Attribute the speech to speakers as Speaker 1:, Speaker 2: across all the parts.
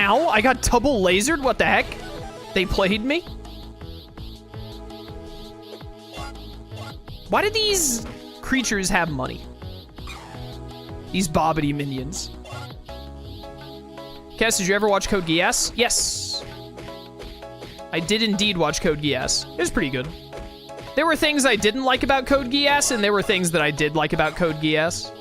Speaker 1: Ow, I got double lasered? What the heck? They played me? Why do these creatures have money? These Babidi minions. Cass, did you ever watch Code Geass? Yes. I did indeed watch Code Geass. It was pretty good. There were things I didn't like about Code Geass, and there were things that I did like about Code Geass.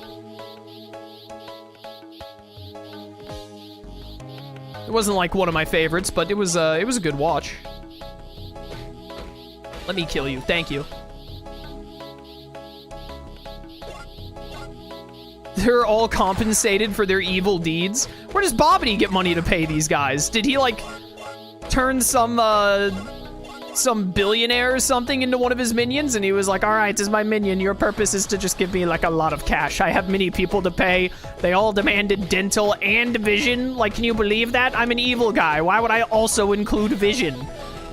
Speaker 1: It wasn't like one of my favorites, but it was a good watch. Let me kill you. Thank you. They're all compensated for their evil deeds. Where does Babidi get money to pay these guys? Did he, like, turn some billionaire or something into one of his minions? And he was like, all right, this is my minion. Your purpose is to just give me, like, a lot of cash. I have many people to pay. They all demanded dental and vision. Like, can you believe that? I'm an evil guy. Why would I also include vision?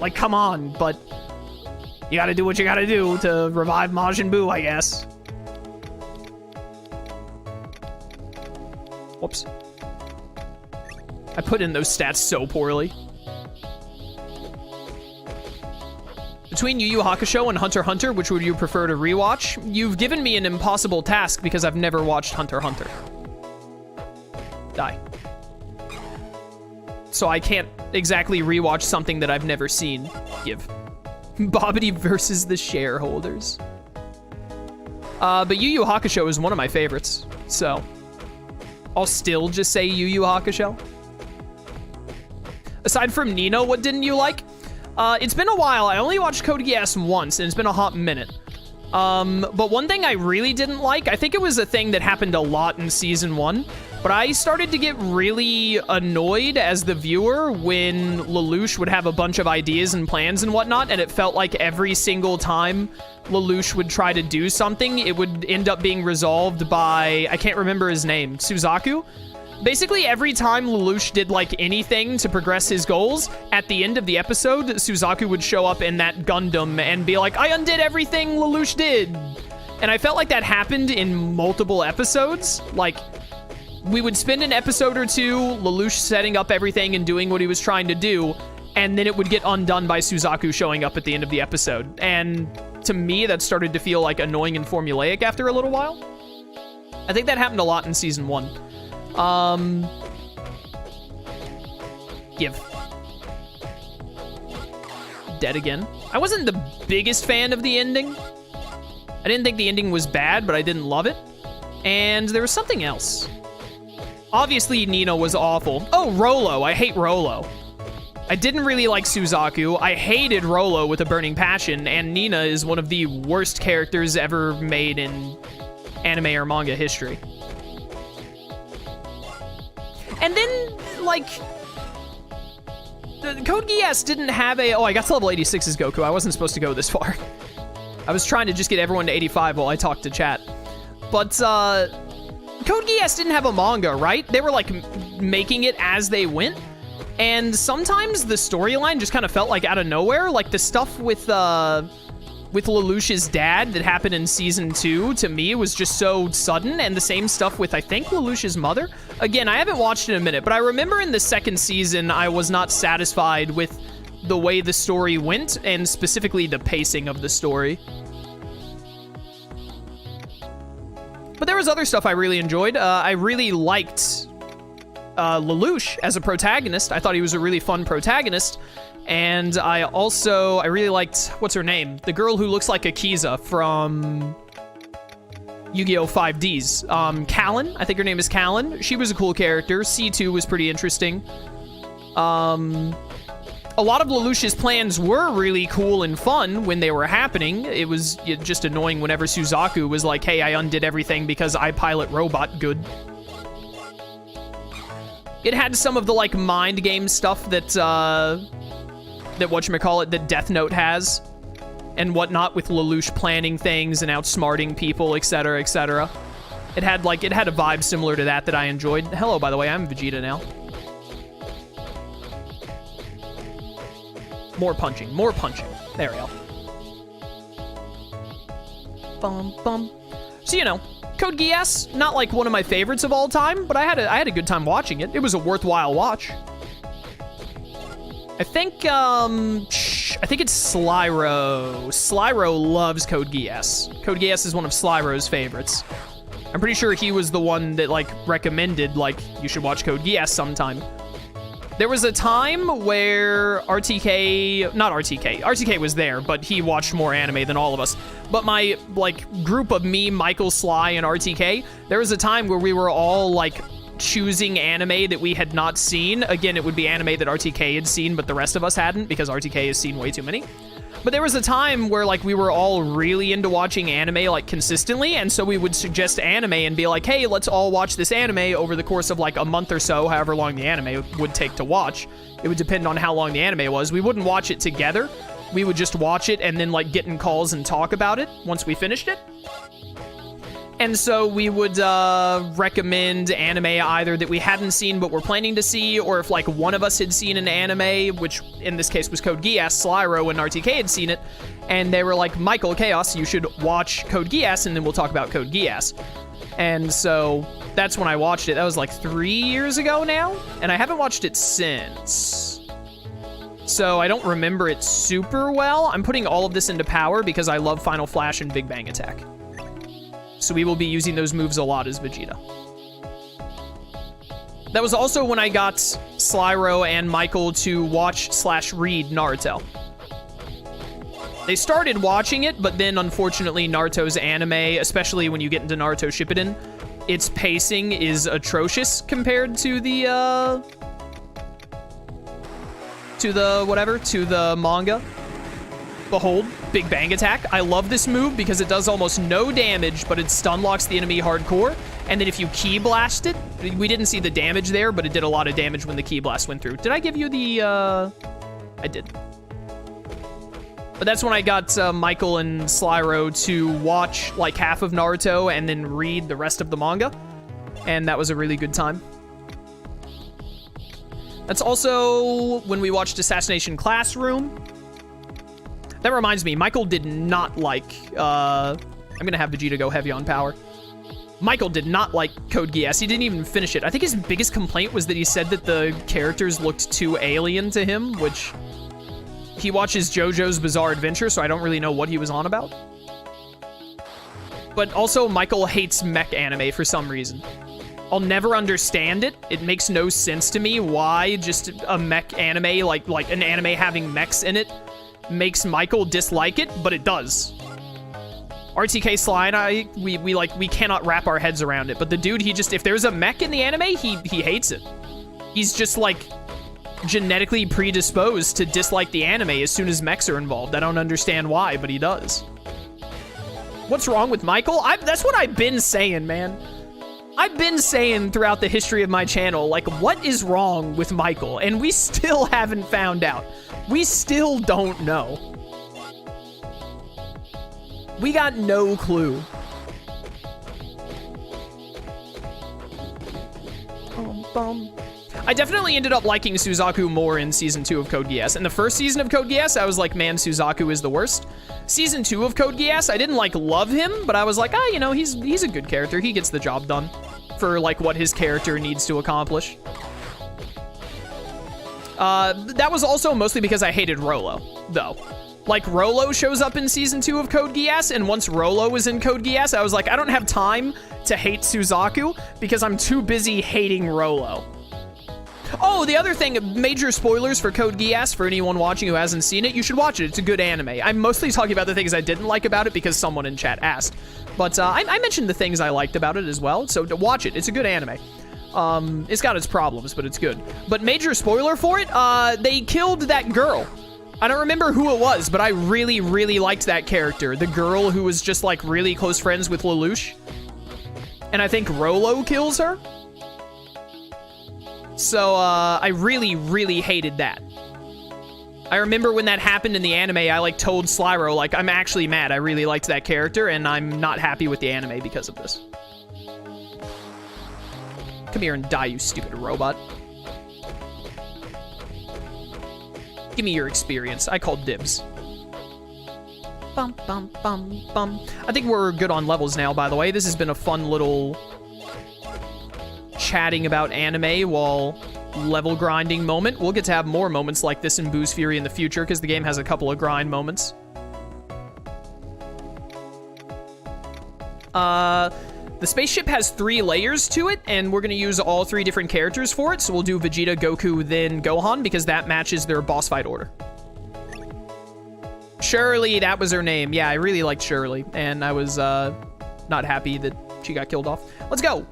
Speaker 1: Like, come on. But you gotta do what you gotta do to revive Majin Buu, I guess. Whoops. I put in those stats so poorly. Between Yu Yu Hakusho and Hunter x Hunter, which would you prefer to rewatch? You've given me an impossible task because I've never watched Hunter x Hunter. Die. So I can't exactly rewatch something that I've never seen. Give. Babidi versus the shareholders. But Yu Yu Hakusho is one of my favorites, so I'll still just say Yu Yu Hakusho. Aside from Nino, what didn't you like? It's been a while. I only watched Code Geass once, and it's been a hot minute. But one thing I really didn't like, I think it was a thing that happened a lot in Season 1, but I started to get really annoyed as the viewer when Lelouch would have a bunch of ideas and plans and whatnot, and it felt like every single time Lelouch would try to do something, it would end up being resolved by, I can't remember his name, Suzaku? Basically, every time Lelouch did, like, anything to progress his goals, at the end of the episode, Suzaku would show up in that Gundam and be like, I undid everything Lelouch did! And I felt like that happened in multiple episodes. Like, we would spend an episode or two, Lelouch setting up everything and doing what he was trying to do, and then it would get undone by Suzaku showing up at the end of the episode. And to me, that started to feel, like, annoying and formulaic after a little while. I think that happened a lot in Season 1. Give. Dead again. I wasn't the biggest fan of the ending. I didn't think the ending was bad, but I didn't love it. And there was something else. Obviously, Nino was awful. Oh, Rolo. I hate Rolo. I didn't really like Suzaku. I hated Rolo with a burning passion, and Nina is one of the worst characters ever made in anime or manga history. And then, like, the Code Geass didn't have a... Oh, I got to level 86 as Goku. I wasn't supposed to go this far. I was trying to just get everyone to 85 while I talked to chat. But, Code Geass didn't have a manga, right? They were, like, making it as they went. And sometimes the storyline just kind of felt like out of nowhere. Like, the stuff with Lelouch's dad that happened in Season 2, to me, was just so sudden. And the same stuff with, I think, Lelouch's mother. Again, I haven't watched it in a minute, but I remember in the second season, I was not satisfied with the way the story went, and specifically the pacing of the story. But there was other stuff I really enjoyed. I really liked Lelouch as a protagonist. I thought he was a really fun protagonist. And I really liked, what's her name? The girl who looks like Akiza from Yu-Gi-Oh! 5Ds. Kallen, I think her name is Kallen. She was a cool character. C2 was pretty interesting. A lot of Lelouch's plans were really cool and fun when they were happening. It was just annoying whenever Suzaku was like, hey, I undid everything because I pilot robot good. It had some of the, like, mind game stuff that whatchamacallit, that Death Note has and whatnot, with Lelouch planning things and outsmarting people, etc., etc. It had a vibe similar to that I enjoyed. Hello, by the way, I'm Vegeta now. More punching, more punching. There we go. Bum, bum. So, you know, Code Geass, not like one of my favorites of all time, but I had a good time watching it. It was a worthwhile watch. I think it's Slyro. Slyro loves Code Geass. Code Geass is one of Slyro's favorites. I'm pretty sure he was the one that, like, recommended, like, you should watch Code Geass sometime. There was a time where RTK was there, but he watched more anime than all of us. But my, like, group of me, Michael, Sly, and RTK, there was a time where we were all, like, choosing anime that we had not seen. Again, it would be anime that RTK had seen, but the rest of us hadn't, because RTK has seen way too many. But there was a time where, like, we were all really into watching anime, like, consistently, and so we would suggest anime and be like, hey, let's all watch this anime over the course of, like, a month or so, however long the anime would take to watch. It would depend on how long the anime was. We wouldn't watch it together. We would just watch it and then, like, get in calls and talk about it once we finished it. And so we would recommend anime either that we hadn't seen but were planning to see, or if, like, one of us had seen an anime, which in this case was Code Geass, Slyro and RTK had seen it, and they were like, Michael, Chaos, you should watch Code Geass, and then we'll talk about Code Geass. And so that's when I watched it. That was like 3 years ago now, and I haven't watched it since. So I don't remember it super well. I'm putting all of this into power because I love Final Flash and Big Bang Attack. So we will be using those moves a lot as Vegeta. That was also when I got Slyro and Michael to watch/read Naruto. They started watching it, but then unfortunately Naruto's anime, especially when you get into Naruto Shippuden, its pacing is atrocious compared to the manga. Behold, Big Bang Attack. I love this move because it does almost no damage, but it stun locks the enemy hardcore. And then if you Ki Blast it, we didn't see the damage there, but it did a lot of damage when the Ki Blast went through. Did I give you the, I did. But that's when I got Michael and Slyro to watch like half of Naruto and then read the rest of the manga. And that was a really good time. That's also when we watched Assassination Classroom. That reminds me, Michael did not like, I'm gonna have Vegeta go heavy on power. Michael did not like Code Geass. He didn't even finish it. I think his biggest complaint was that he said that the characters looked too alien to him, which he watches JoJo's Bizarre Adventure, so I don't really know what he was on about. But also, Michael hates mech anime for some reason. I'll never understand it. It makes no sense to me why just a mech anime, like an anime having mechs in it, makes Michael dislike it, but it does. RTK Sly and I, we cannot wrap our heads around it, but the dude, he just, if there's a mech in the anime, he hates it. He's just, like, genetically predisposed to dislike the anime as soon as mechs are involved. I don't understand why, but he does. What's wrong with Michael? That's what I've been saying, man. I've been saying throughout the history of my channel, like, what is wrong with Michael? And we still haven't found out. We still don't know. We got no clue. I definitely ended up liking Suzaku more in Season 2 of Code Geass. In the first season of Code Geass, I was like, man, Suzaku is the worst. Season 2 of Code Geass, I didn't, like, love him, but I was like, you know, he's a good character. He gets the job done for, like, what his character needs to accomplish. That was also mostly because I hated Rolo, though. Like, Rolo shows up in Season 2 of Code Geass, and once Rolo was in Code Geass, I was like, I don't have time to hate Suzaku because I'm too busy hating Rolo. Oh, the other thing, major spoilers for Code Geass, for anyone watching who hasn't seen it, you should watch it. It's a good anime. I'm mostly talking about the things I didn't like about it because someone in chat asked. But I mentioned the things I liked about it as well, so watch it. It's a good anime. It's got its problems, but it's good. But major spoiler for it, they killed that girl. I don't remember who it was, but I really, really liked that character. The girl who was just, like, really close friends with Lelouch. And I think Rolo kills her. So, I really, really hated that. I remember when that happened in the anime, I, like, told Slyro, like, I'm actually mad. I really liked that character, and I'm not happy with the anime because of this. Come here and die, you stupid robot. Give me your experience. I called dibs. Bum, bum, bum, bum. I think we're good on levels now, by the way. This has been a fun little chatting about anime while level grinding moment. We'll get to have more moments like this in Buu's Fury in the future because the game has a couple of grind moments. The spaceship has 3 layers to it, and we're going to use all 3 different characters for it. So we'll do Vegeta, Goku, then Gohan, because that matches their boss fight order. Shirley, that was her name. Yeah, I really liked Shirley, and I was not happy that she got killed off. Let's go.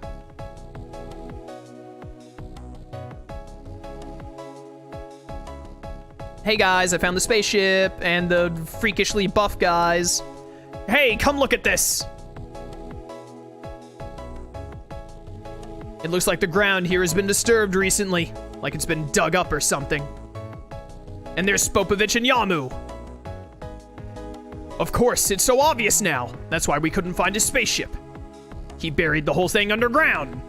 Speaker 1: Hey guys, I found the spaceship and the freakishly buff guys. Hey, come look at this. It looks like the ground here has been disturbed recently, like it's been dug up or something. And there's Spopovich and Yamu. Of course, it's so obvious now. That's why we couldn't find his spaceship. He buried the whole thing underground.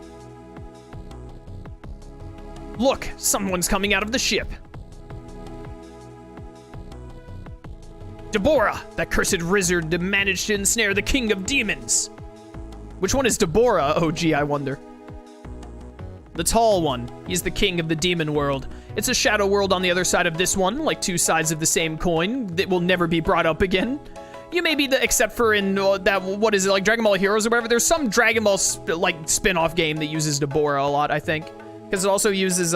Speaker 1: Look, someone's coming out of the ship. Deborah, that cursed wizard managed to ensnare the king of demons. Which one is Deborah? Oh gee, I wonder. The tall one. He's the king of the demon world. It's a shadow world on the other side of this one, like 2 sides of the same coin that will never be brought up again. You may be the, except for in that, what is it, like Dragon Ball Heroes or whatever? There's some Dragon Ball, like, spin-off game that uses Deborah a lot, I think. Because it also uses,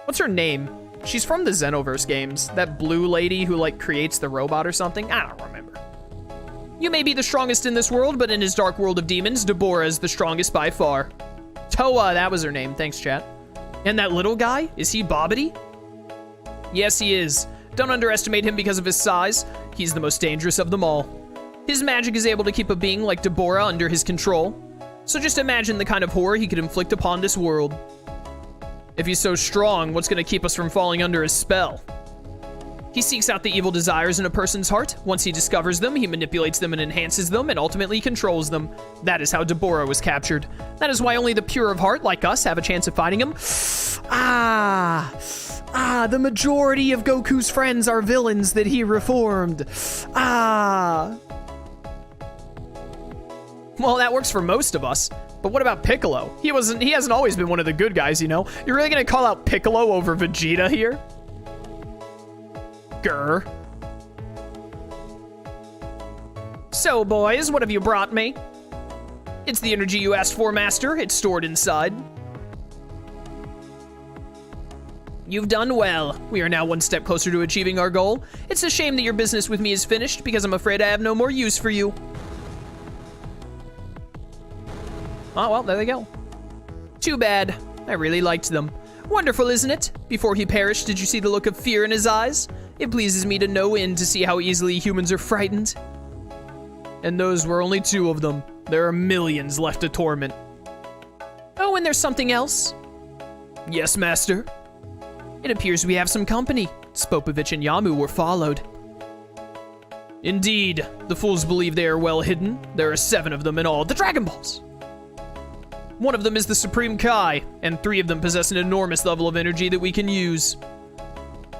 Speaker 1: what's her name? She's from the Xenoverse games. That blue lady who, like, creates the robot or something. I don't remember. You may be the strongest in this world, but in his dark world of demons, Deborah is the strongest by far. Toa, that was her name. Thanks, chat. And that little guy? Is he Babidi? Yes, he is. Don't underestimate him because of his size. He's the most dangerous of them all. His magic is able to keep a being like Deborah under his control. So just imagine the kind of horror he could inflict upon this world. If he's so strong, what's going to keep us from falling under his spell? He seeks out the evil desires in a person's heart. Once he discovers them, he manipulates them and enhances them, and ultimately controls them. That is how Deborah was captured. That is why only the pure of heart, like us, have a chance of fighting him. The majority of Goku's friends are villains that he reformed. Well, that works for most of us. But what about Piccolo? He hasn't always been one of the good guys, you know? You're really gonna call out Piccolo over Vegeta here? Grr. So, boys, what have you brought me? It's the energy you asked for, Master. It's stored inside. You've done well. We are now one step closer to achieving our goal. It's a shame that your business with me is finished, because I'm afraid I have no more use for you. Oh, well, there they go. Too bad. I really liked them. Wonderful, isn't it? Before he perished, did you see the look of fear in his eyes? It pleases me to no end to see how easily humans are frightened. And those were only 2 of them. There are millions left to torment. Oh, and there's something else? Yes, Master. It appears we have some company. Spopovich and Yamu were followed. Indeed. The fools believe they are well hidden. There are 7 of them in all. The Dragon Balls! One of them is the Supreme Kai, and 3 of them possess an enormous level of energy that we can use.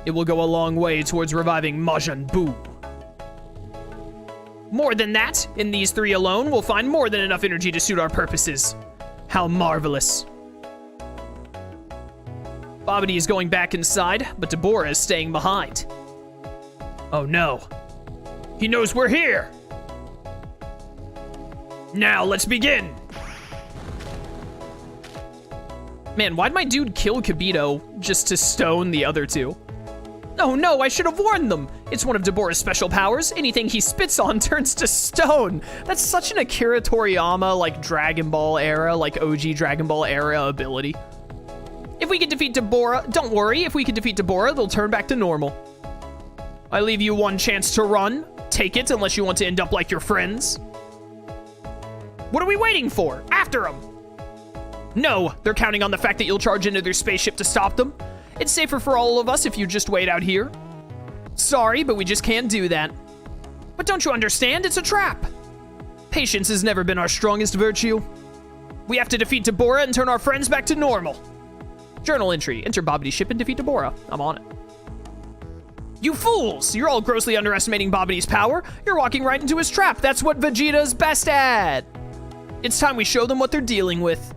Speaker 1: It will go a long way towards reviving Majin Buu. More than that, in these 3 alone, we'll find more than enough energy to suit our purposes. How marvelous. Babidi is going back inside, but Deborah is staying behind. Oh no. He knows we're here! Now let's begin! Man, why'd my dude kill Kibito just to stone the other 2? Oh no, I should have warned them! It's one of Deborah's special powers. Anything he spits on turns to stone. That's such an Akira Toriyama, like, Dragon Ball era, like OG Dragon Ball era ability. If we can defeat Deborah, don't worry, if we can defeat Deborah, they'll turn back to normal. I leave you 1 chance to run. Take it, unless you want to end up like your friends. What are we waiting for? After them! No, they're counting on the fact that you'll charge into their spaceship to stop them. It's safer for all of us if you just wait out here. Sorry, but we just can't do that. But don't you understand? It's a trap. Patience has never been our strongest virtue. We have to defeat Deborah and turn our friends back to normal. Journal entry. Enter Babidi's ship and defeat Deborah. I'm on it. You fools! You're all grossly underestimating Babidi's power. You're walking right into his trap. That's what Vegeta's best at. It's time we show them what they're dealing with.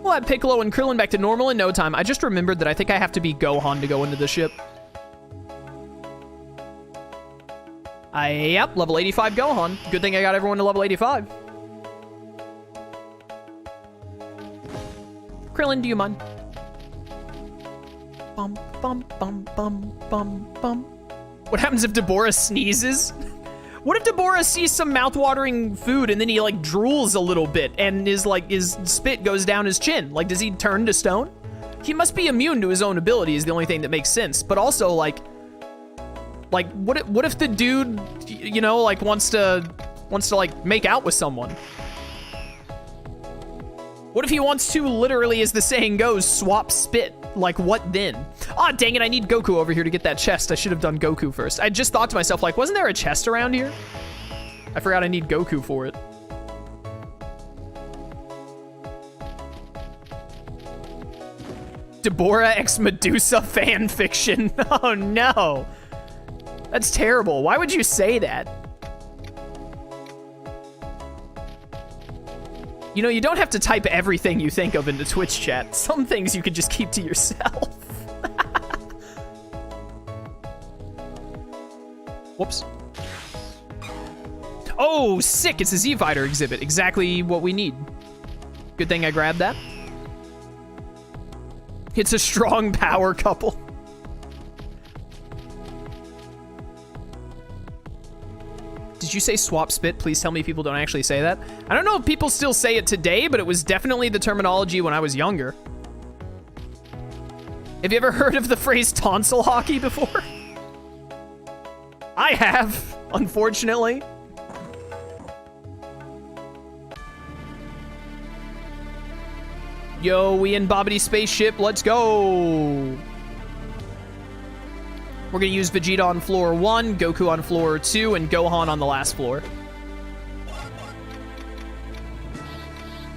Speaker 1: We'll add Piccolo and Krillin back to normal in no time. I just remembered that I think I have to be Gohan to go into the ship. Yep, level 85 Gohan. Good thing I got everyone to level 85. Krillin, do you mind? Bum, bum, bum, bum, bum, bum. What happens if Deborah sneezes? What if Deborah sees some mouth-watering food and then he, like, drools a little bit and his spit goes down his chin? Like, does he turn to stone? He must be immune to his own ability is the only thing that makes sense. But also, like, what if the dude, you know, like, wants to, like, make out with someone? What if he wants to, literally, as the saying goes, swap spit? Like, what then? Ah, dang it, I need Goku over here to get that chest. I should have done Goku first. I just thought to myself, like, wasn't there a chest around here? I forgot I need Goku for it. Deborah x Medusa fan fiction. Oh, no. That's terrible. Why would you say that? You know, you don't have to type everything you think of into Twitch chat. Some things you could just keep to yourself. Whoops. Oh, sick. It's a Z-Fighter exhibit. Exactly what we need. Good thing I grabbed that. It's a strong power couple. Did you say swap spit? Please tell me people don't actually say that. I don't know if people still say it today, but it was definitely the terminology when I was younger. Have you ever heard of the phrase tonsil hockey before? I have, unfortunately. Yo, we in Babidi Spaceship, let's go. We're gonna use Vegeta on floor 1, Goku on floor 2, and Gohan on the last floor.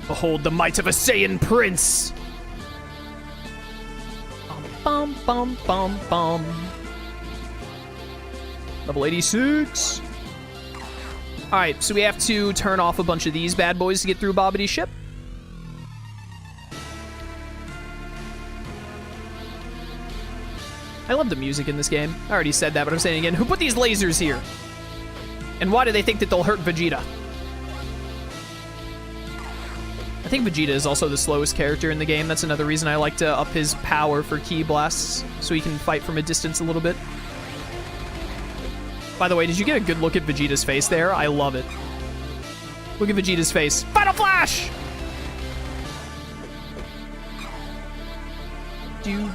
Speaker 1: Behold the might of a Saiyan prince! Bum, bum, bum, bum. Level 86. Alright, so we have to turn off a bunch of these bad boys to get through Babidi's ship. I love the music in this game. I already said that, but I'm saying it again. Who put these lasers here? And why do they think that they'll hurt Vegeta? I think Vegeta is also the slowest character in the game. That's another reason I like to up his power for ki blasts, so he can fight from a distance a little bit. By the way, did you get a good look at Vegeta's face there? I love it. Look at Vegeta's face. Final Flash! Do.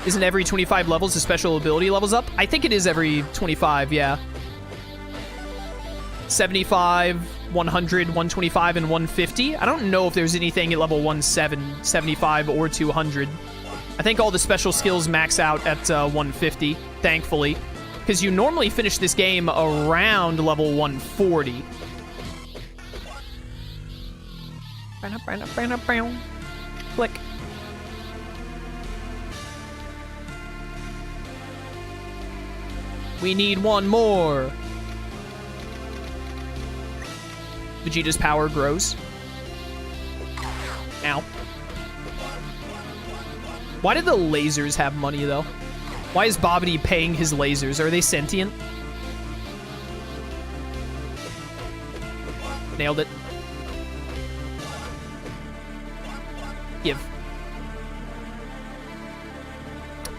Speaker 1: Isn't every 25 levels a special ability levels up? I think it is every 25, yeah. 75, 100, 125, and 150. I don't know if there's anything at level 17, 75, or 200. I think all the special skills max out at 150, thankfully. Because you normally finish this game around level 140. Click. We need one more. Vegeta's power grows. Ow. Why did the lasers have money, though? Why is Babidi paying his lasers? Are they sentient? Nailed it. Give.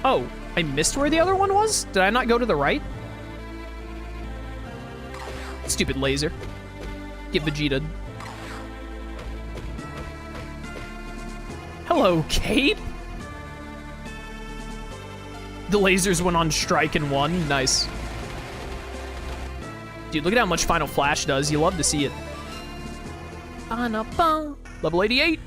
Speaker 1: Oh, I missed where the other one was? Did I not go to the right? Stupid laser. Give Vegeta. Hello, Cape? The lasers went on strike and won. Nice. Dude, look at how much Final Flash does. You love to see it. Level 88.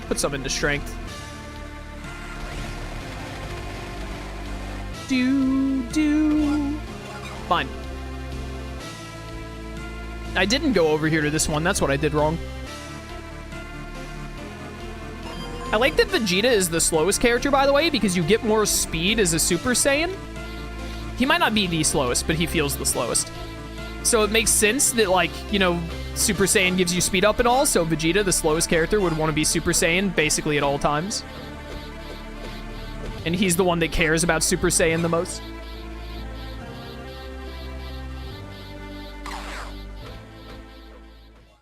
Speaker 1: Put some into strength. Fine. I didn't go over here to this one. That's what I did wrong. I like that Vegeta is the slowest character, by the way, because you get more speed as a Super Saiyan. He might not be the slowest, but he feels the slowest. So it makes sense that, like, you know, Super Saiyan gives you speed up and all, so Vegeta, the slowest character, would want to be Super Saiyan basically at all times. And he's the one that cares about Super Saiyan the most.